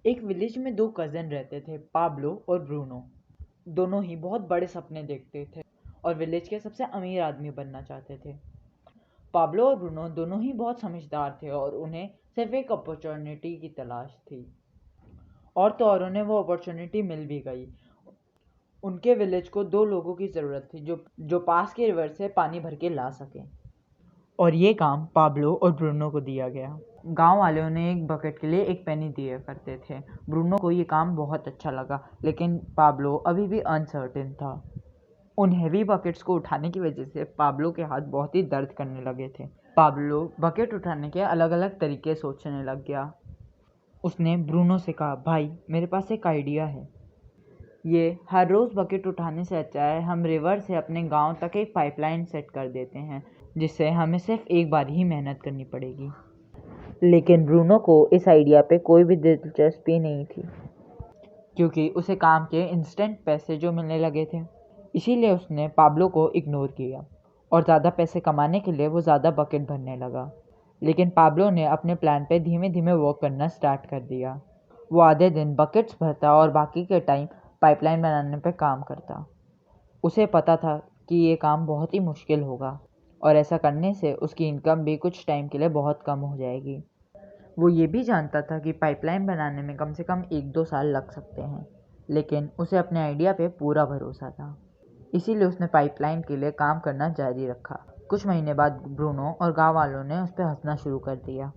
एक विलेज में दो कज़न रहते थे, पाब्लो और ब्रूनो। दोनों ही बहुत बड़े सपने देखते थे और विलेज के सबसे अमीर आदमी बनना चाहते थे। पाब्लो और ब्रूनो दोनों ही बहुत समझदार थे और उन्हें सिर्फ एक अपॉर्चुनिटी की तलाश थी। और तो और उन्हें वो अपॉर्चुनिटी मिल भी गई। उनके विलेज को दो लोगों की ज़रूरत थी जो पास के रिवर से पानी भर के ला सकें। और ये काम पाब्लो और ब्रूनो को दिया गया। गांव वाले उन्हें एक बकेट के लिए एक पेनी दिया करते थे। ब्रूनो को ये काम बहुत अच्छा लगा, लेकिन पाब्लो अभी भी अनसर्टेन था। उन हेवी बकेट्स को उठाने की वजह से पाब्लो के हाथ बहुत ही दर्द करने लगे थे। पाब्लो बकेट उठाने के अलग अलग तरीके सोचने लग गया। उसने ब्रूनो से कहा, भाई मेरे पास एक आइडिया है। ये हर रोज़ बकेट उठाने से अच्छा है हम रिवर से अपने गांव तक एक पाइपलाइन सेट कर देते हैं, जिससे हमें सिर्फ एक बार ही मेहनत करनी पड़ेगी। लेकिन ब्रूनो को इस आइडिया पे कोई भी दिलचस्पी नहीं थी, क्योंकि उसे काम के इंस्टेंट पैसे जो मिलने लगे थे। इसीलिए उसने पाब्लो को इग्नोर किया और ज़्यादा पैसे कमाने के लिए वो ज़्यादा बकेट भरने लगा। लेकिन पाब्लो ने अपने प्लान पे धीमे धीमे वर्क करना स्टार्ट कर दिया। वो आधे दिन बकेट्स भरता और बाकी के टाइम पाइपलाइन बनाने पे काम करता। उसे पता था कि ये काम बहुत ही मुश्किल होगा और ऐसा करने से उसकी इनकम भी कुछ टाइम के लिए बहुत कम हो जाएगी। वो ये भी जानता था कि पाइपलाइन बनाने में कम से कम 1-2 साल लग सकते हैं, लेकिन उसे अपने आइडिया पे पूरा भरोसा था। इसीलिए उसने पाइपलाइन के लिए काम करना जारी रखा। कुछ महीने बाद ब्रूनो और गांव वालों ने उस पर हंसना शुरू कर दिया,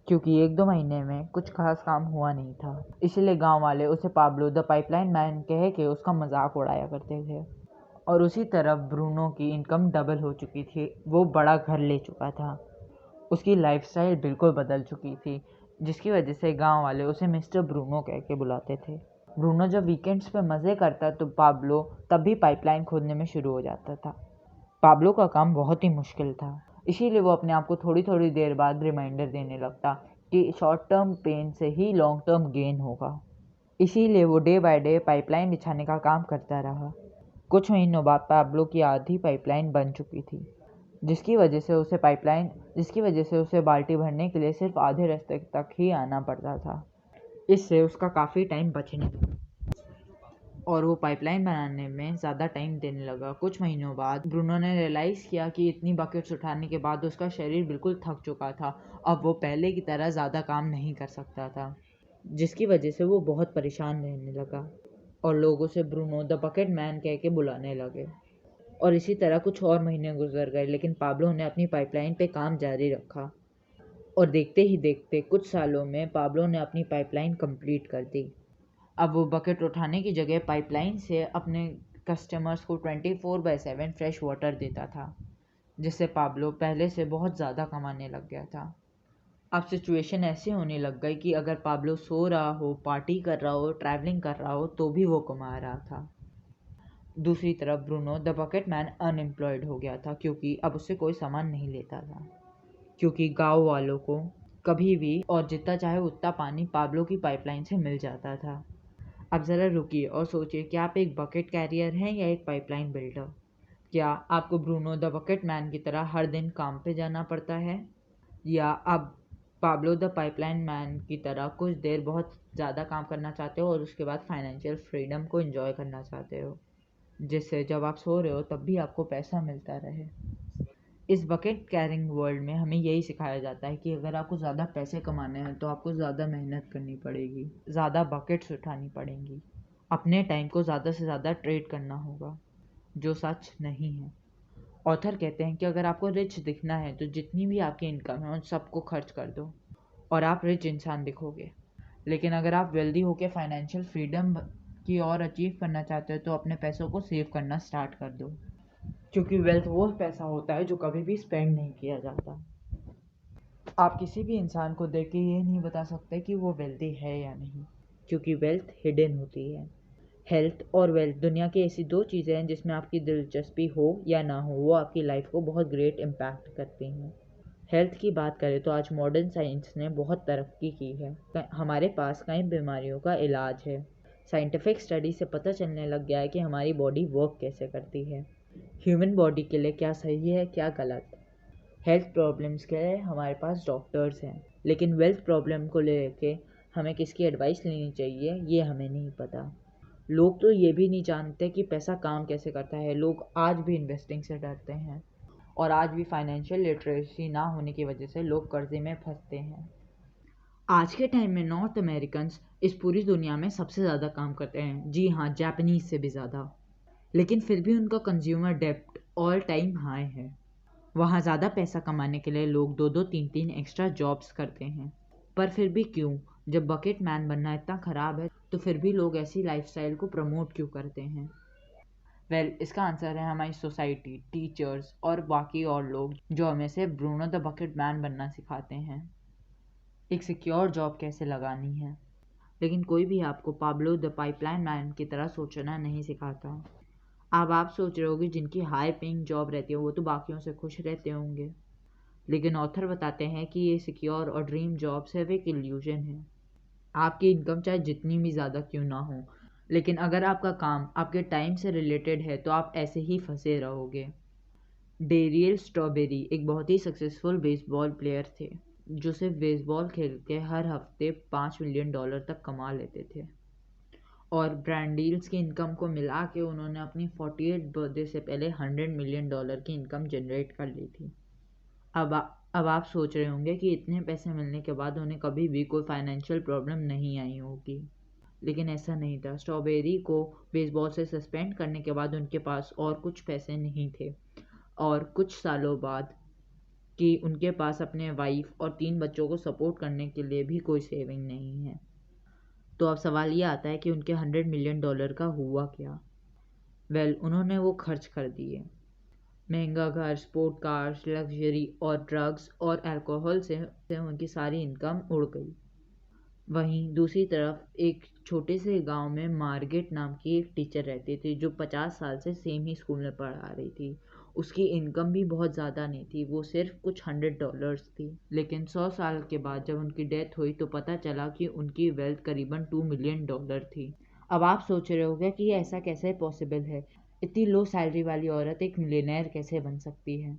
क्योंकि 1-2 महीने में कुछ खास काम हुआ नहीं था। इसीलिए गांव वाले उसे पाब्लो द पाइपलाइन मैन कह के उसका मजाक उड़ाया करते थे। और उसी तरफ ब्रूनो की इनकम डबल हो चुकी थी। वो बड़ा घर ले चुका था। उसकी लाइफस्टाइल बिल्कुल बदल चुकी थी, जिसकी वजह से गांव वाले उसे मिस्टर ब्रूनो कह के बुलाते थे। ब्रूनो जब वीकेंड्स पे मज़े करता तो पाब्लो तब भी पाइपलाइन खोदने में शुरू हो जाता था। पाब्लो का काम बहुत ही मुश्किल था, इसीलिए वो अपने आप को थोड़ी थोड़ी देर बाद रिमाइंडर देने लगता कि शॉर्ट टर्म पेन से ही लॉन्ग टर्म गेन होगा। इसीलिए वो डे बाय डे पाइपलाइन बिछाने का काम करता रहा। कुछ महीनों बाद पाब्लो की आधी पाइपलाइन बन चुकी थी, जिसकी वजह से उसे बाल्टी भरने के लिए सिर्फ आधे रास्ते तक ही आना पड़ता था। इससे उसका काफ़ी टाइम बचने लगा और वो पाइपलाइन बनाने में ज़्यादा टाइम देने लगा। कुछ महीनों बाद ब्रूनो ने रियलाइज़ किया कि इतनी बकेट्स उठाने के बाद उसका शरीर बिल्कुल थक चुका था। अब वो पहले की तरह ज़्यादा काम नहीं कर सकता था, जिसकी वजह से वो बहुत परेशान रहने लगा और लोग उसे ब्रूनो द बकेट मैन कह के बुलाने लगे। और इसी तरह कुछ और महीने गुजर गए, लेकिन पाब्लो ने अपनी पाइपलाइन पे काम जारी रखा। और देखते ही देखते कुछ सालों में पाब्लो ने अपनी पाइपलाइन कंप्लीट कर दी। अब वो बकेट उठाने की जगह पाइपलाइन से अपने कस्टमर्स को 24/7 फ्रेश वाटर देता था, जिससे पाब्लो पहले से बहुत ज़्यादा कमाने लग गया था। अब सिचुएशन ऐसे होने लग गई कि अगर पाब्लो सो रहा हो, पार्टी कर रहा हो, ट्रैवलिंग कर रहा हो, तो भी वो कमा रहा था। दूसरी तरफ Bruno the bucket man unemployed हो गया था, क्योंकि अब उससे कोई सामान नहीं लेता था, क्योंकि गांव वालों को कभी भी और जितना चाहे उतना पानी पाब्लो की पाइपलाइन से मिल जाता था। अब ज़रा रुकिए और सोचिए कि आप एक बकेट कैरियर हैं या एक पाइपलाइन बिल्डर। क्या आपको ब्रूनो द बकेट मैन की तरह हर दिन काम पे जाना पड़ता है, या आप पाब्लो द पाइपलाइन मैन की तरह कुछ देर बहुत ज़्यादा काम करना चाहते हो और उसके बाद फाइनेंशियल फ्रीडम को एंजॉय करना चाहते हो, जिससे जब आप सो रहे हो तब भी आपको पैसा मिलता रहे। इस बकेट कैरिंग वर्ल्ड में हमें यही सिखाया जाता है कि अगर आपको ज़्यादा पैसे कमाने हैं तो आपको ज़्यादा मेहनत करनी पड़ेगी, ज़्यादा बकेट्स उठानी पड़ेंगी, अपने टाइम को ज़्यादा से ज़्यादा ट्रेड करना होगा, जो सच नहीं है। ऑथर कहते हैं कि अगर आपको रिच दिखना है तो जितनी भी आपकी इनकम है उन सबको खर्च कर दो और आप रिच इंसान दिखोगे। लेकिन अगर आप वेल्दी होकर फाइनेंशियल फ्रीडम की और अचीव करना चाहते हो तो अपने पैसों को सेव करना स्टार्ट कर दो, क्योंकि वेल्थ वो पैसा होता है जो कभी भी स्पेंड नहीं किया जाता। आप किसी भी इंसान को देख के ये नहीं बता सकते कि वो वेल्दी है या नहीं, क्योंकि वेल्थ हिडन होती है। हेल्थ और वेल्थ दुनिया की ऐसी दो चीज़ें हैं जिसमें आपकी दिलचस्पी हो या ना हो, वो आपकी लाइफ को बहुत ग्रेट इम्पैक्ट करती हैं। हेल्थ की बात करें तो आज मॉडर्न साइंस ने बहुत तरक्की की है। हमारे पास कई बीमारियों का इलाज है। साइंटिफिक स्टडी से पता चलने लग गया है कि हमारी बॉडी वर्क कैसे करती है, ह्यूमन बॉडी के लिए क्या सही है क्या गलत। हेल्थ प्रॉब्लम्स के लिए हमारे पास डॉक्टर्स हैं, लेकिन वेल्थ प्रॉब्लम को लेके हमें किसकी एडवाइस लेनी चाहिए ये हमें नहीं पता। लोग तो ये भी नहीं जानते कि पैसा काम कैसे करता है। लोग आज भी इन्वेस्टिंग से डरते हैं और आज भी फाइनेंशियल लिटरेसी ना होने की वजह से लोग कर्जे में फंसते हैं। आज के टाइम में नॉर्थ अमेरिकन्स इस पूरी दुनिया में सबसे ज़्यादा काम करते हैं, जी हाँ, जापानीज से भी ज़्यादा। लेकिन फिर भी उनका कंज्यूमर डेब्ट ऑल टाइम हाई है। वहाँ ज़्यादा पैसा कमाने के लिए लोग 2-2, 3-3 एक्स्ट्रा जॉब्स करते हैं। पर फिर भी क्यों? जब बकेट मैन बनना इतना ख़राब है तो फिर भी लोग ऐसी लाइफस्टाइल को प्रमोट क्यों करते हैं? इसका आंसर है हमारी सोसाइटी, टीचर्स और बाकी और लोग जो हमें से ब्रूनो द बकेट मैन बनना सिखाते हैं, एक सिक्योर जॉब कैसे लगानी है। लेकिन कोई भी आपको पाब्लो द पाइपलाइन मैन की तरह सोचना नहीं सिखाता। अब आप सोच रहे होगे जिनकी हाई पेइंग जॉब रहती है वो तो बाकियों से खुश रहते होंगे, लेकिन ऑथर बताते हैं कि ये सिक्योर और ड्रीम जॉब सिर्फ एक इल्यूजन है। आपकी इनकम चाहे जितनी भी ज़्यादा क्यों ना हो, लेकिन अगर आपका काम आपके टाइम से रिलेटेड है तो आप ऐसे ही फंसे रहोगे। डेरियल स्ट्रॉबेरी एक बहुत ही सक्सेसफुल बेसबॉल प्लेयर थे जो सिर्फ बेसबॉल खेल के हर हफ्ते $5 मिलियन तक कमा लेते थे, और ब्रांडील्स की इनकम को मिला के उन्होंने अपनी 48th बर्थडे से पहले $100 मिलियन की इनकम जनरेट कर ली थी। अब आप सोच रहे होंगे कि इतने पैसे मिलने के बाद उन्हें कभी भी कोई फाइनेंशियल प्रॉब्लम नहीं आई होगी, लेकिन ऐसा नहीं था। स्ट्रॉबेरी को बेसबॉल से सस्पेंड करने के बाद उनके पास और कुछ पैसे नहीं थे, और कुछ सालों बाद कि उनके पास अपने वाइफ और 3 बच्चों को सपोर्ट करने के लिए भी कोई सेविंग नहीं है। तो अब सवाल ये आता है कि उनके $100 मिलियन का हुआ क्या? उन्होंने वो खर्च कर दिए। महंगा घर, स्पोर्ट कार्स, लग्जरी और ड्रग्स और अल्कोहल से उनकी सारी इनकम उड़ गई। वहीं दूसरी तरफ एक छोटे से गांव में मार्गेट नाम की एक टीचर रहती थी जो 50 साल से सेम ही स्कूल में पढ़ा रही थी। उसकी इनकम भी बहुत ज़्यादा नहीं थी, वो सिर्फ कुछ $100 थी। लेकिन 100 साल के बाद जब उनकी डेथ हुई तो पता चला कि उनकी वेल्थ करीबन $2 मिलियन थी। अब आप सोच रहे होंगे कि ऐसा कैसे पॉसिबल है, इतनी लो सैलरी वाली औरत एक मिलियनेयर कैसे बन सकती है?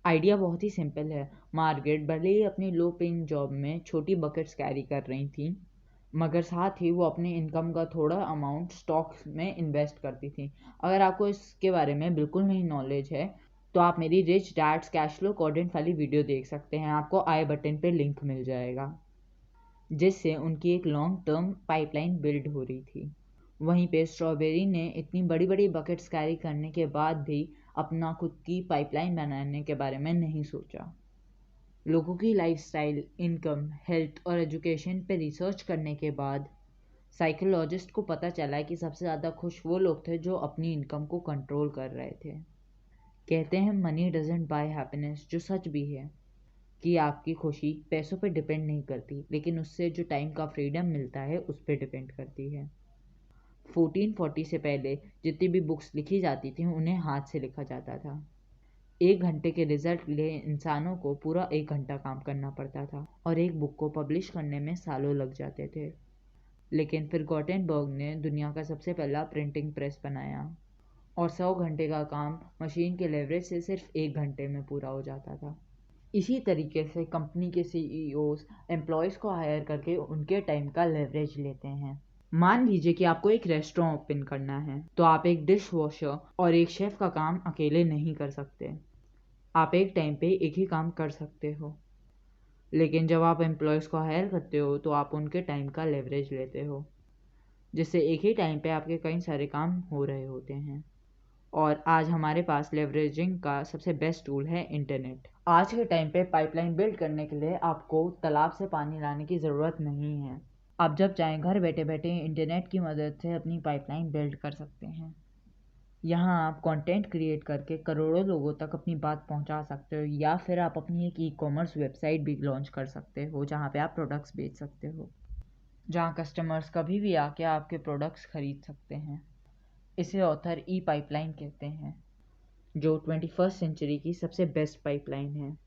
आइडिया बहुत ही सिंपल है। मार्गरेट भले ही अपनी लो पेइंग जॉब में छोटी बकेट्स कैरी कर रही थी, मगर साथ ही वो अपनी इनकम का थोड़ा अमाउंट स्टॉक्स में इन्वेस्ट करती थी। अगर आपको इसके बारे में बिल्कुल नहीं नॉलेज है तो आप मेरी rich dad's cash flow quadrant वाली वीडियो देख सकते हैं, आपको आई बटन पे लिंक मिल जाएगा, जिससे उनकी एक लॉन्ग टर्म पाइपलाइन बिल्ड हो रही थी। वहीं पे स्ट्रॉबेरी ने इतनी बड़ी बड़ी बकेट्स कैरी करने के बाद भी अपना खुद की पाइपलाइन बनाने के बारे में नहीं सोचा। लोगों की लाइफस्टाइल, इनकम, हेल्थ और एजुकेशन पे रिसर्च करने के बाद साइकोलॉजिस्ट को पता चला कि सबसे ज़्यादा खुश वो लोग थे जो अपनी इनकम को कंट्रोल कर रहे थे। कहते हैं मनी डजंट बाय हैप्पीनेस, जो सच भी है कि आपकी खुशी पैसों पे डिपेंड नहीं करती, लेकिन उससे जो टाइम का फ्रीडम मिलता है उस पर डिपेंड करती है। 1440 से पहले जितनी भी बुक्स लिखी जाती थी उन्हें हाथ से लिखा जाता था। 1 घंटे के रिजल्ट के लिए इंसानों को पूरा 1 घंटा काम करना पड़ता था और एक बुक को पब्लिश करने में सालों लग जाते थे। लेकिन फिर गॉटेनबर्ग ने दुनिया का सबसे पहला प्रिंटिंग प्रेस बनाया और 100 घंटे का काम मशीन के लेवरेज से सिर्फ 1 घंटे में पूरा हो जाता था। इसी तरीके से कंपनी के सीईओज एम्प्लॉयज़ को हायर करके उनके टाइम का लेवरेज लेते हैं। मान लीजिए कि आपको एक रेस्टोरेंट ओपन करना है, तो आप एक डिश वॉशर और एक शेफ का काम अकेले नहीं कर सकते। आप एक टाइम पे एक ही काम कर सकते हो, लेकिन जब आप एम्प्लॉयज़ को हायर करते हो तो आप उनके टाइम का लेवरेज लेते हो, जिससे एक ही टाइम पे आपके कई सारे काम हो रहे होते हैं। और आज हमारे पास लेवरेजिंग का सबसे बेस्ट टूल है इंटरनेट। आज के टाइम पे पाइपलाइन बिल्ड करने के लिए आपको तालाब से पानी लाने की ज़रूरत नहीं है। आप जब चाहें घर बैठे बैठे इंटरनेट की मदद से अपनी पाइपलाइन बिल्ड कर सकते हैं। यहाँ आप कंटेंट क्रिएट करके करोड़ों लोगों तक अपनी बात पहुँचा सकते हो, या फिर आप अपनी एक ई-कॉमर्स वेबसाइट भी लॉन्च कर सकते हो जहाँ पे आप प्रोडक्ट्स बेच सकते हो, जहाँ कस्टमर्स कभी भी आके आपके प्रोडक्ट्स खरीद सकते हैं। इसे ऑथर ई पाइपलाइन कहते हैं, जो 21st सेंचुरी की सबसे बेस्ट पाइपलाइन है।